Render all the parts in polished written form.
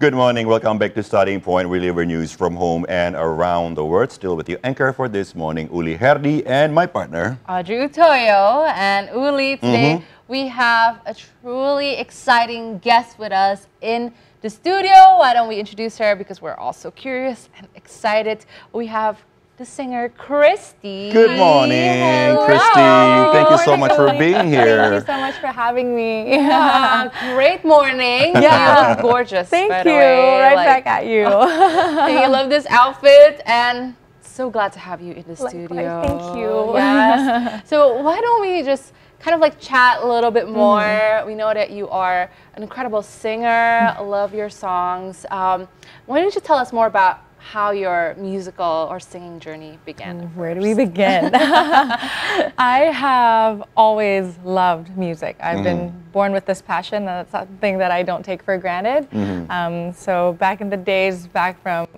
Good morning. Welcome back to Starting Point. We deliver news from home and around the world. Still with your anchor for this morning, Uli Herdi, and my partner, Audrey Utoyo. And Uli, today we have a truly exciting guest with us in the studio. Why don't we introduce her, because we're all so curious and excited. We have the singer Christie. Good morning, Hello. Christie. Thank you so much for being here. Thank you so much for having me. Yeah, great morning. Yeah. You look gorgeous. Thank by you. the way. Right back at you. I love this outfit, and so glad to have you in the studio. Thank you. Yes. So why don't we just kind of like chat a little bit more. We know that you are an incredible singer. I love your songs. Why don't you tell us more about how your musical or singing journey began? Where do we begin? I have always loved music. I've been born with this passion, and it's something that I don't take for granted. So back in the days, back from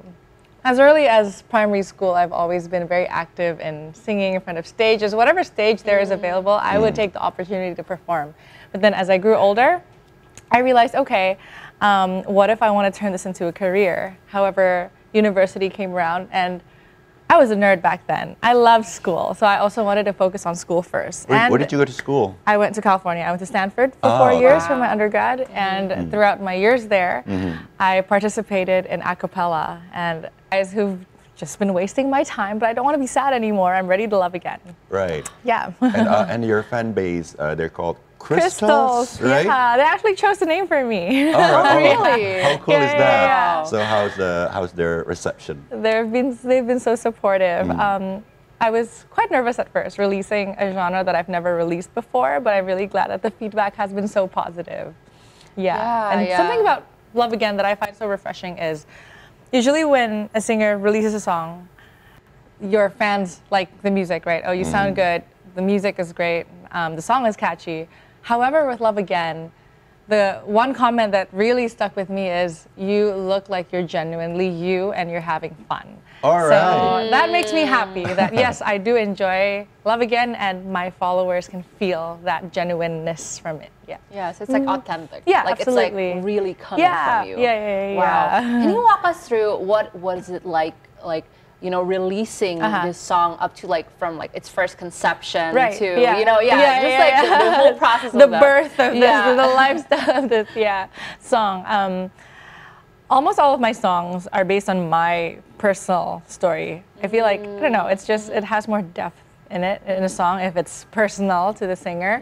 as early as primary school, I've always been very active in singing in front of stages. Whatever stage there is available, I would take the opportunity to perform. But then as I grew older, I realized, okay, what if I want to turn this into a career? However, university came around, and I was a nerd back then. I loved school, so I also wanted to focus on school first. Where did you go to school? I went to California. I went to Stanford for 4 years for my undergrad, and throughout my years there, I participated in a cappella, and guys who've just been wasting my time, but I don't want to be sad anymore. I'm ready to love again. Right. Yeah. And your fan base, they're called Crystals, right? Yeah, they actually chose the name for me. Oh, really? How cool is that? Yeah. So how's their reception? They've been so supportive. I was quite nervous at first, releasing a genre that I've never released before, but I'm really glad that the feedback has been so positive. And something about Love Again that I find so refreshing is, usually when a singer releases a song, your fans like the music, right? Oh, you sound good, the music is great, the song is catchy. However, with Love Again, the one comment that really stuck with me is, you look like you're genuinely you and you're having fun. All right. So that makes me happy that, yes, I do enjoy Love Again, and my followers can feel that genuineness from it. Yeah. Yeah, so it's like authentic. Yeah, like absolutely. It's like really coming from you. Yeah. Wow. Can you walk us through what is it like, you know, releasing this song up to from its first conception to just the whole process of the birth of this, the lifestyle of this song. Almost all of my songs are based on my personal story. I feel like, I don't know, it's just, it has more depth in it, in a song, if it's personal to the singer.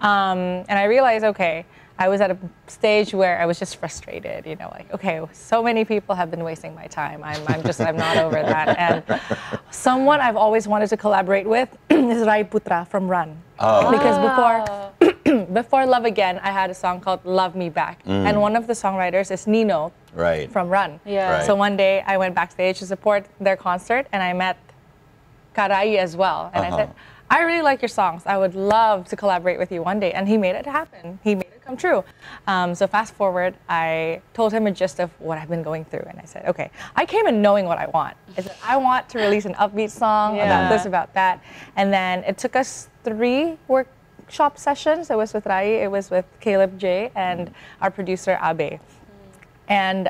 And I realized, okay, I was at a stage where I was just frustrated, you know, like, okay, so many people have been wasting my time. I'm not over that. And someone I've always wanted to collaborate with is Rai Putra from Run. Because before Love Again, I had a song called Love Me Back. And one of the songwriters is Nino from Run. So one day I went backstage to support their concert, and I met Karai as well. And I said, I really like your songs. I would love to collaborate with you one day. And he made it happen. He made it come true. So fast forward, I told him a gist of what I've been going through. And I said, okay, I came in knowing what I want. I said, I want to release an upbeat song about this, about that. And then it took us 3 workshop sessions. It was with Rai, it was with Caleb J, and our producer, Abe. And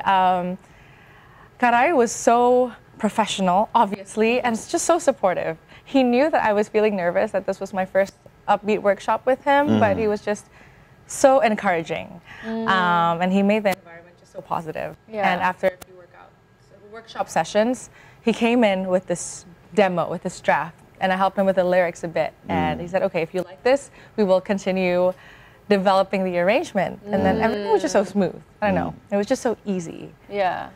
Karai was so professional, obviously, and just so supportive. He knew that I was feeling nervous, that this was my first upbeat workshop with him, but he was just so encouraging. And he made the environment just so positive. And after a few workshop sessions, he came in with this demo, with this draft, and I helped him with the lyrics a bit. And he said, okay, if you like this, we will continue developing the arrangement. And then everything was just so smooth. I don't know. It was just so easy. Yeah.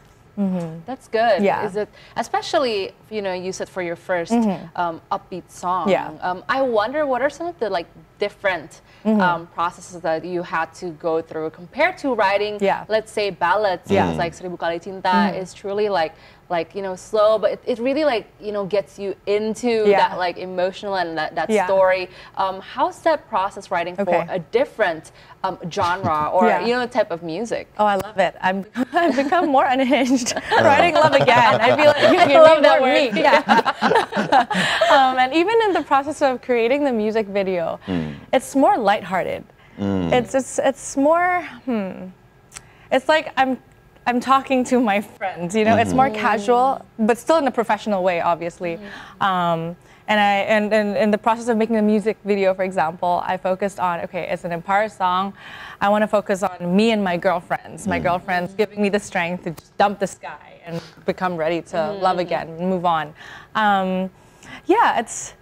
That's good. Yeah. Is it, especially, you know, you said for your first upbeat song. I wonder, what are some of the different processes that you had to go through compared to writing, let's say, ballads? Like Seribu Kali Cinta is truly you know, slow, but it really you know, gets you into that emotional and that story. How's that process writing for a different genre or you know, type of music? Oh, I love it. I've become more unhinged writing Love Again. I feel like I love that word. And even in the process of creating the music video, it's more lighthearted. It's more. It's like I'm talking to my friends, you know, it's more casual, but still in a professional way, obviously. And in the process of making the music video, for example, I focused on, okay, it's an Empire song. I want to focus on me and my girlfriends. My girlfriends giving me the strength to just dump the sky and become ready to love again and move on. Yeah, it's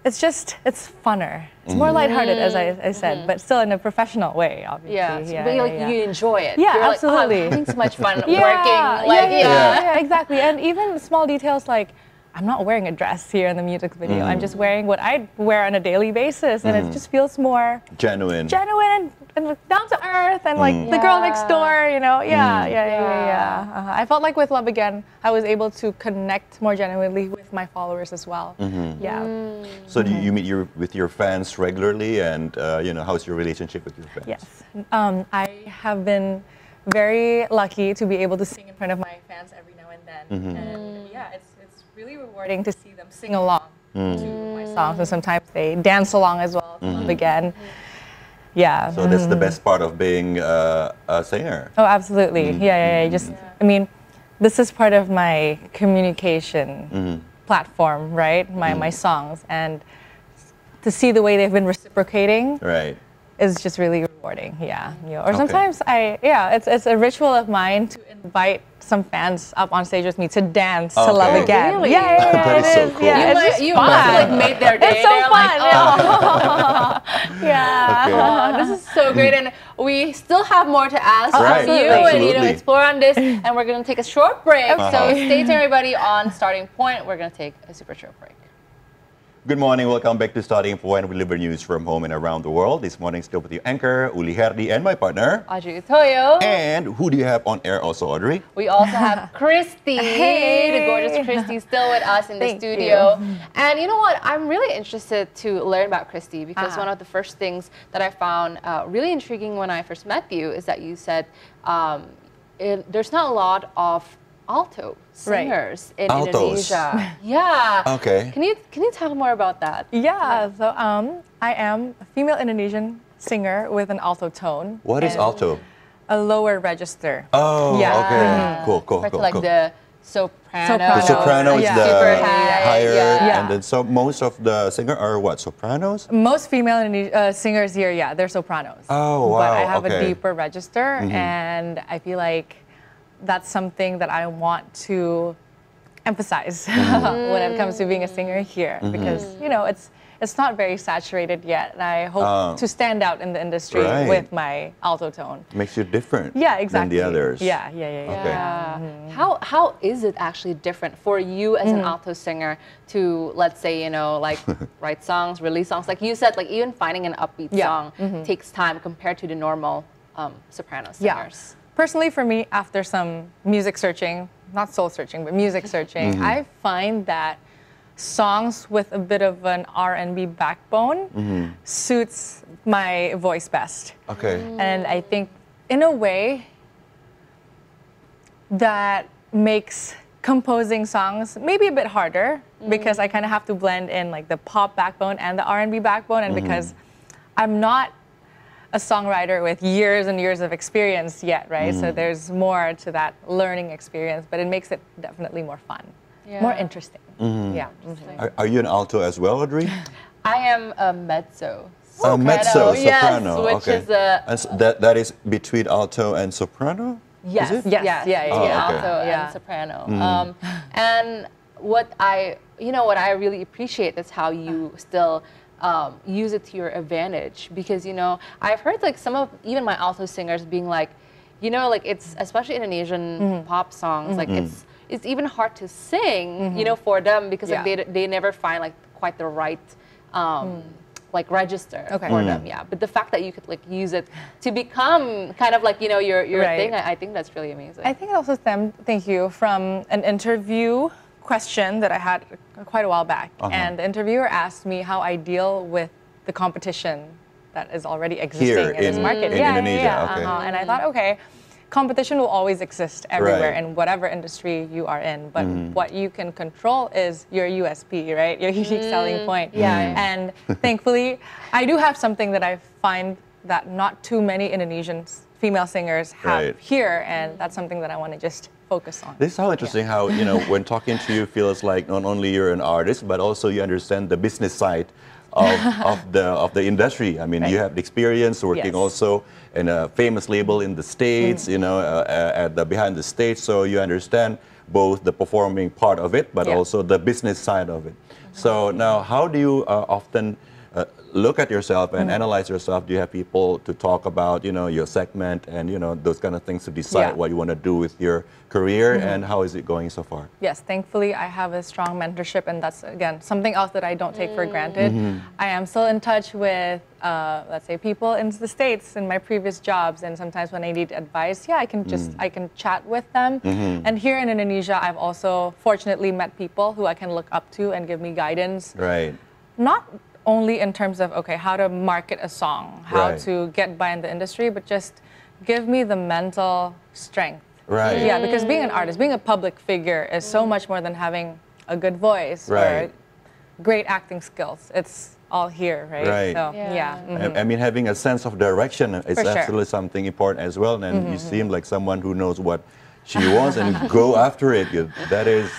funner. It's more lighthearted, as I said, but still in a professional way, obviously. Yeah, but you enjoy it. Yeah, You're absolutely. Like, oh, I'm having so much fun working. Yeah, exactly. And even small details like, I'm not wearing a dress here in the music video. I'm just wearing what I wear on a daily basis, and it just feels more genuine and down to earth, and like the girl next door, you know. I felt like with Love Again, I was able to connect more genuinely with my followers as well. So do you meet with your fans regularly, and you know, how's your relationship with your fans? Yes, I have been very lucky to be able to sing in front of my fans every now and then, and yeah, it's really rewarding to see them sing along to my songs, and sometimes they dance along as well to Love Again. Yeah. So that's the best part of being a singer. Oh, absolutely. I mean, this is part of my communication platform, right? My songs, and to see the way they've been reciprocating, is just really rewarding. Yeah. Or sometimes it's a ritual of mine to invite some fans up on stage with me to dance to Love Again. Really? Yeah, that is so cool. Yeah, you must have like made their day. It's so They're fun. Like, this is so great, and we still have more to ask Right. you Absolutely. and explore on this. And we're gonna take a short break. So stay tuned, everybody, on Starting Point. We're gonna take a super short break. Good morning, welcome back to Starting Point. We deliver news from home and around the world. This morning, still with your anchor, Uli Herdi, and my partner, Audrey Utoyo. And who do you have on air also, Audrey? We also have Christie, the gorgeous Christie, still with us in the studio. And you know what? I'm really interested to learn about Christie, because one of the first things that I found really intriguing when I first met you is that you said there's not a lot of alto singers in Indonesia. Yeah. Okay. Can you talk more about that? Yeah. So I am a female Indonesian singer with an alto tone. What is alto? A lower register. Oh, okay. Cool. Like the soprano. The soprano is the super higher. And then so most of the singers are what, sopranos? Most female singers here, they're sopranos. Oh, wow. But I have a deeper register, and I feel like that's something that I want to emphasize when it comes to being a singer here, because it's not very saturated yet, and I hope to stand out in the industry with my alto tone. Makes you different. Yeah, exactly. Than the others. Okay. How is it actually different for you as an alto singer to, let's say, like write songs, release songs? Like you said, like even finding an upbeat song takes time compared to the normal soprano singers. Personally, for me, after some music searching, not soul searching, but music searching, I find that songs with a bit of an R&B backbone suits my voice best. Okay. And I think, in a way, that makes composing songs maybe a bit harder, because I kind of have to blend in like the pop backbone and the R&B backbone, and because I'm not a songwriter with years and years of experience yet, right? So there's more to that learning experience, but it makes it definitely more fun, more interesting. Are you an alto as well, Audrey? I am a mezzo. Mezzo, soprano. Yes, which is a... And so that is between alto and soprano? Yes, is it? yes, alto and soprano. And what I really appreciate is how you still use it to your advantage, because I've heard like some of even my alto singers being like, like it's especially Indonesian pop songs, like it's even hard to sing, for them, because like they never find like quite the right like register for them. But the fact that you could like use it to become kind of like your thing, I think that's really amazing. I think it also stemmed, thank you, from an interview question that I had quite a while back, and the interviewer asked me how I deal with the competition that is already existing in this market. In Indonesia. And I thought, okay, competition will always exist everywhere in whatever industry you are in, but what you can control is your USP, right? Your unique selling point. And thankfully, I do have something that I find that not too many Indonesian female singers have here, and that's something that I want to just focus on. This is how interesting how, you know, when talking to you feels like not only you're an artist, but also you understand the business side of the industry. I mean, you have the experience working also in a famous label in the States, you know, at the behind the stage, so you understand both the performing part of it, but also the business side of it. So now, how do you often look at yourself and analyze yourself? Do you have people to talk about, you know, your segment and, you know, those kind of things to decide what you want to do with your career, and how is it going so far? Yes, thankfully I have a strong mentorship, and that's, again, something else that I don't take for granted. I am still in touch with, let's say, people in the States in my previous jobs, and sometimes when I need advice, I can just, I can chat with them. And here in Indonesia, I've also fortunately met people who I can look up to and give me guidance. Right. Not only in terms of, okay, how to market a song, how to get by in the industry, but just give me the mental strength. Right. Yeah, because being an artist, being a public figure is so much more than having a good voice or great acting skills. It's all here, right? Right. So, I mean, having a sense of direction is absolutely something important as well. And you seem like someone who knows what she wants and go after it. That is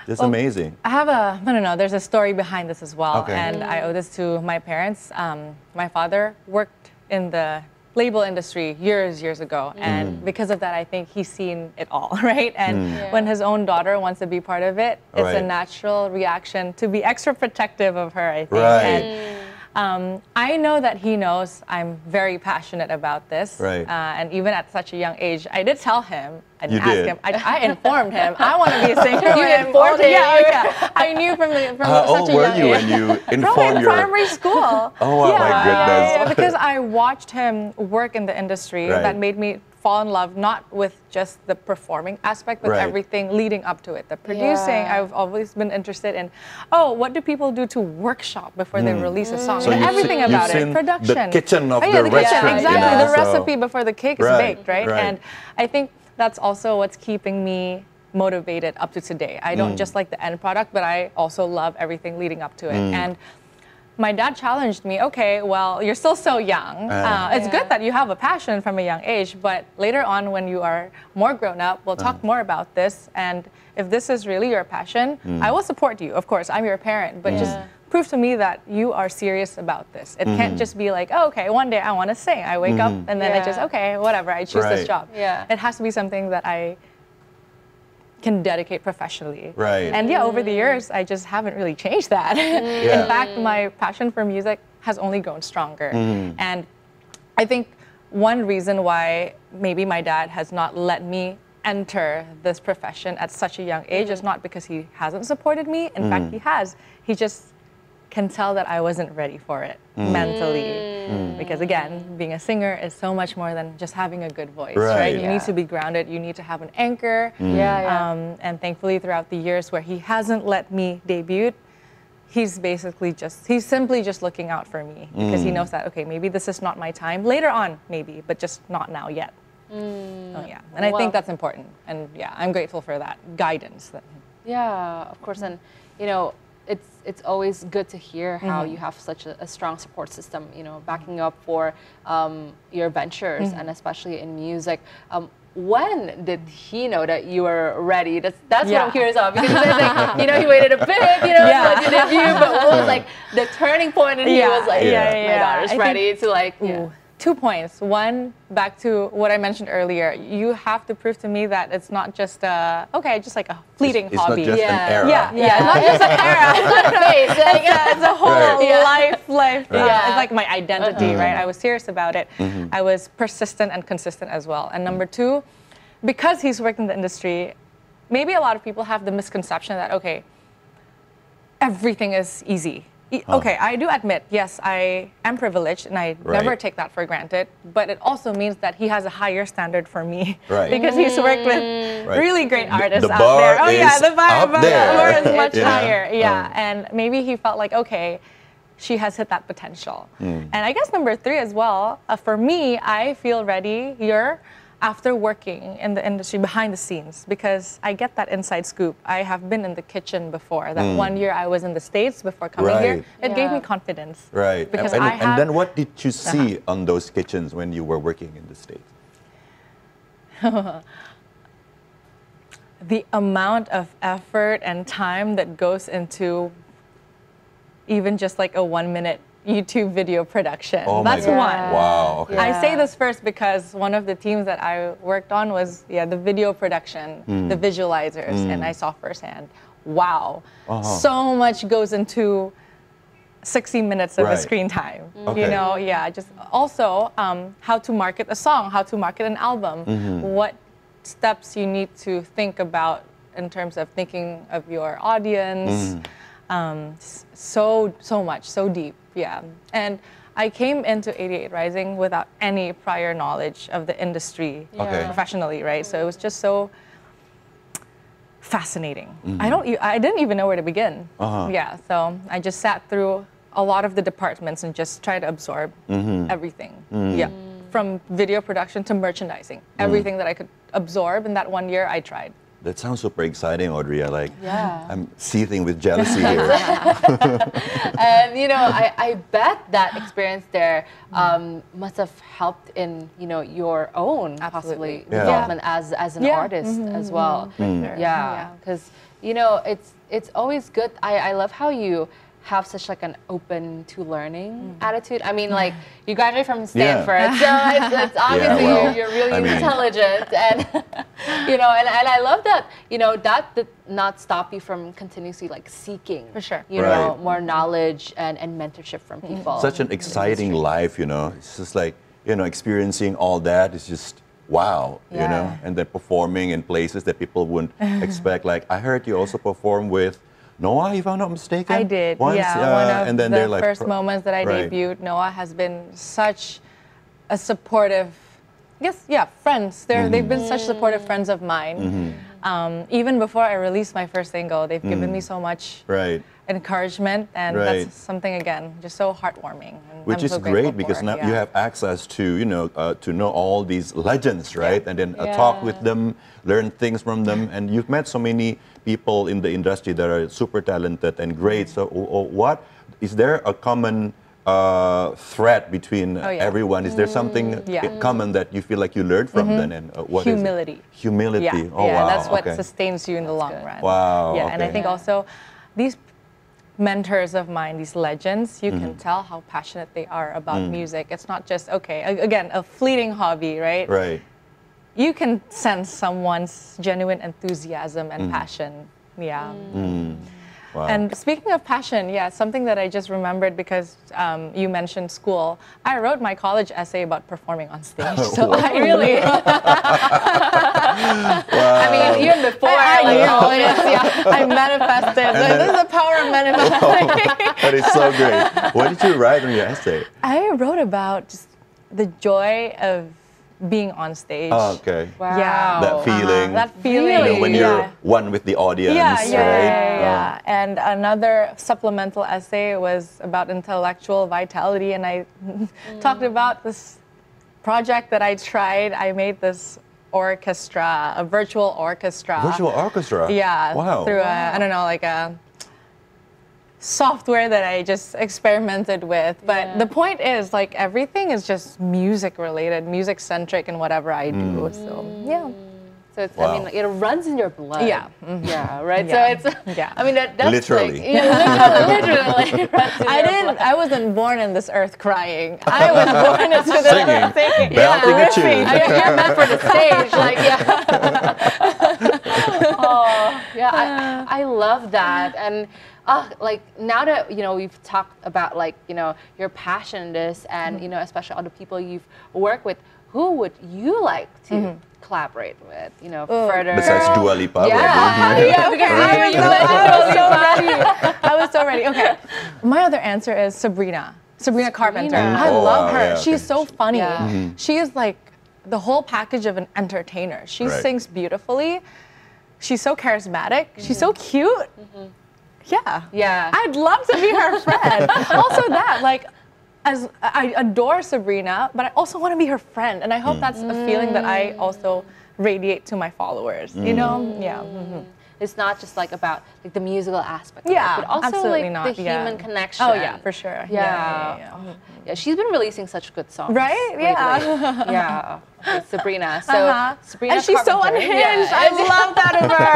just amazing. I have a, I don't know, there's a story behind this as well. And I owe this to my parents. My father worked in the label industry years ago, and because of that, I think he's seen it all, right? And when his own daughter wants to be part of it, it's a natural reaction to be extra protective of her, I think. And I know that he knows I'm very passionate about this, and even at such a young age, I did tell him, I didn't ask him, I informed him, I want to be a singer. You informed him? Yeah. I knew from such a young age. How old were you when you informed your... primary school. Oh, my goodness. Yeah, because I watched him work in the industry. That made me fall in love, not with just the performing aspect, but everything leading up to it. The producing, I've always been interested in, what do people do to workshop before they release a song? So everything about it. Production. The kitchen of the kitchen, restaurant. exactly. The recipe before the cake is baked, right? Right. And I think that's also what's keeping me motivated up to today. I don't just like the end product, but I also love everything leading up to it. And my dad challenged me, okay, well, you're still so young. It's good that you have a passion from a young age, but later on when you are more grown up, we'll talk more about this. And if this is really your passion, I will support you. Of course, I'm your parent, but just prove to me that you are serious about this. It can't just be like, oh, okay, one day I want to sing. I wake up and then I just, okay, whatever, I choose this job. It has to be something that I can dedicate professionally. And over the years, I just haven't really changed that. In fact, my passion for music has only grown stronger. And I think one reason why maybe my dad has not let me enter this profession at such a young age is not because he hasn't supported me. In fact, he has. He just can tell that I wasn't ready for it mentally. Because again, being a singer is so much more than just having a good voice, right? You need to be grounded, you need to have an anchor. And thankfully throughout the years where he hasn't let me debut, he's simply just looking out for me because he knows that, okay, maybe this is not my time. Later on, maybe, but just not now yet. So yeah, and I think that's important. And yeah, I'm grateful for that guidance. Yeah, of course. And, you know, it's always good to hear how you have such a strong support system, you know, backing up for your ventures and especially in music. When did he know that you were ready? That's what I'm curious about, because like, you know, he waited a bit, you know, to like the debut, but what was like the turning point and he was like, my daughter's ready to like, 2 points. One, back to what I mentioned earlier, you have to prove to me that it's not just just like a fleeting hobby. It's not just an era. It's not just an era. It's a whole life. It's like my identity, right? I was serious about it. I was persistent and consistent as well. And number two, because he's worked in the industry, maybe a lot of people have the misconception that, okay, everything is easy. Okay, I do admit, yes, I am privileged, and I never take that for granted, but it also means that he has a higher standard for me, because he's worked with really great artists out there. Oh yeah, the bar is much higher. And maybe he felt like, okay, she has hit that potential. And I guess number three as well, for me, I feel ready. After working in the industry behind the scenes, because I get that inside scoop. I have been in the kitchen before. That 1 year I was in the States before coming here, it gave me confidence. Because and then what did you see on those kitchens when you were working in the States? The amount of effort and time that goes into even just like a 1-minute YouTube video production. Oh That's my God. one. Wow. Okay. I say this first because one of the teams that I worked on was the video production, the visualizers, and I saw firsthand, wow, so much goes into 60 minutes of a screen time. Okay. You know, just also how to market a song, how to market an album, what steps you need to think about in terms of thinking of your audience. So much, so deep, And I came into 88 Rising without any prior knowledge of the industry professionally, right? So it was just so fascinating. I didn't even know where to begin. So I just sat through a lot of the departments and just tried to absorb everything. From video production to merchandising, everything that I could absorb in that 1 year, I tried. That sounds super exciting, Audrey. I'm seething with jealousy here. And I bet that experience there must have helped in your own possibly development as an artist as well. Because it's always good. I love how you have such like an open to learning attitude. I mean, like you graduated from Stanford, so it's obviously you're really intelligent, and and I love that that did not stop you from continuously like seeking for sure more knowledge and mentorship from people. Such an exciting life, It's just like experiencing all that is just wow, and then performing in places that people wouldn't expect. Like I heard you also perform with Noah, if I'm not mistaken. I did, once, one of and then the like first moments that I debuted. Noah has been such a supportive, friends. They've been such supportive friends of mine. Even before I released my first single, they've given me so much encouragement, and that's something again just so heartwarming. And which is great because now you have access to to know all these legends, right? And then talk with them, learn things from them, and you've met so many people in the industry that are super talented and great. So, what is there a common thread between everyone? Is there something common that you feel like you learned from them? And what humility. Is it? Humility. Yeah. Oh wow. That's what sustains you in the long run. Wow. Yeah, and I think also these mentors of mine, these legends, you can tell how passionate they are about music. It's not just again, a fleeting hobby, right? Right. You can sense someone's genuine enthusiasm and passion. Wow. And speaking of passion, something that I just remembered because you mentioned school. I wrote my college essay about performing on stage. So I really, I mean, even before I manifested. This is the power of manifesting. That is so great. What did you write in your essay? I wrote about just the joy of being on stage. Oh, okay. Wow. Yeah. That feeling. That feeling. When you're one with the audience, right? Yeah. And another supplemental essay was about intellectual vitality, and I talked about this project that I tried. I made this orchestra, a virtual orchestra. Virtual orchestra? Yeah. Wow. Through a software that I just experimented with. But the point is, like, everything is just music related, music centric in whatever I do. So, So it's, I mean, like, it runs in your blood. Yeah. Yeah, right? Yeah. So it's, Yeah. I mean, that's Literally. like, literally runs in your blood. I wasn't born in this earth crying. I was born into this Singing, singing. belting a tune. I mean, you're meant for the stage, like, I love that. And like, now that, we've talked about, like, your passion in this and, especially all the people you've worked with, who would you like to collaborate with, further? Besides Dua Lipa, I was so ready. Okay, my other answer is Sabrina Carpenter. I love her. She's so funny. Yeah. She is like the whole package of an entertainer. She sings beautifully. She's so charismatic. She's so cute. Yeah. I'd love to be her friend. Also as I adore Sabrina, but I also want to be her friend. And I hope that's a feeling that I also radiate to my followers, Yeah. it's not just like about like the musical aspect of Yeah, it, but also absolutely like not. the human connection. Oh yeah, for sure. Yeah, she's been releasing such good songs. Right? lately. Yeah. Yeah. Okay, Sabrina. So Sabrina, and she's so Carpenter. unhinged. I love that of her.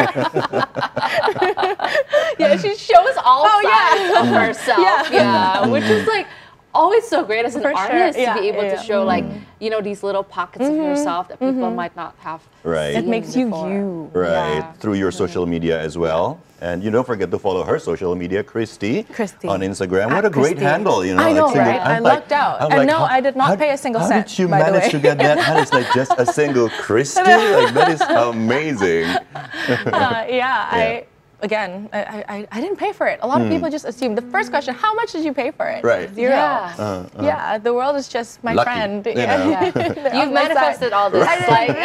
Yeah, she shows all sides of Yeah. herself. Yeah, which is like always so great as an For sure. artist Yeah, to be able yeah. to show like, you know, these little pockets of yourself that people might not have Right. seen It makes you before. you. Right, Yeah. through your social media as well. And you don't forget to follow her social media, Christie, Christie. on Instagram. What a great Christie. handle, you know. I know, like single- right? I'm I like- lucked out. I'm And like, no, I did not pay a single how cent, did you by the manage way. to get that? That is like just a single Christie? Like, that is amazing. I didn't pay for it. A lot of people just assume the first question, how much did you pay for it? Right. Zero. Yeah. Yeah, the world is just my Lucky, friend. you know. Yeah. You've manifested all this. Like,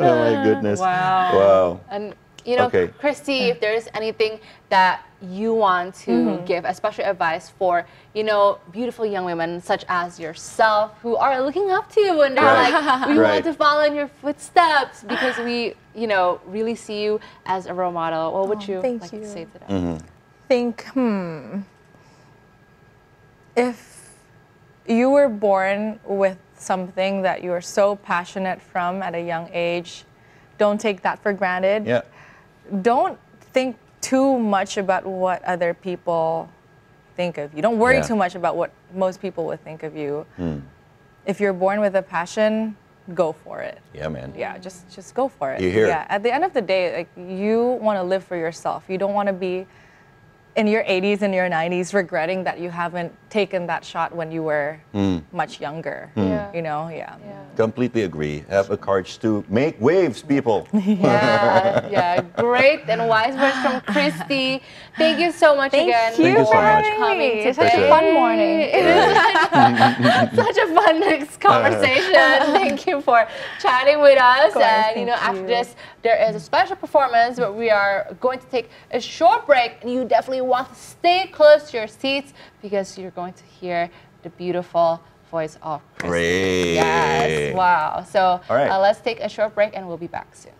Oh my goodness. Wow. Wow. And you know, Okay. Christy, if there's anything that you want to give, especially advice for, you know, beautiful young women such as yourself who are looking up to you and they're like, we Right. want to follow in your footsteps because we, you know, really see you as a role model. What would you thank like you. to say to them? Think, if you were born with something that you are so passionate from at a young age, don't take that for granted. Yeah. Don't think too much about what other people think of you. Don't worry too much about what most people would think of you. If you're born with a passion, go for it. Yeah, man. Yeah, just go for it. You hear it. Yeah, at the end of the day, like you want to live for yourself. You don't want to be in your 80s and your 90s regretting that you haven't taken that shot when you were much younger. Yeah. You know, Completely agree. Have a courage to make waves, people. Yeah, great and wise words from Christy. Thank you so much again Thank you so for much. coming today. It's such a fun morning. It is such a fun next conversation. Thank you for chatting with us. course, And you know, thank after you. this, there is a special performance, but we are going to take a short break, and you definitely want to stay close to your seats because you're going to hear the beautiful voice of Christy. Great. Yes. Wow. So All right. let's take a short break, and we'll be back soon.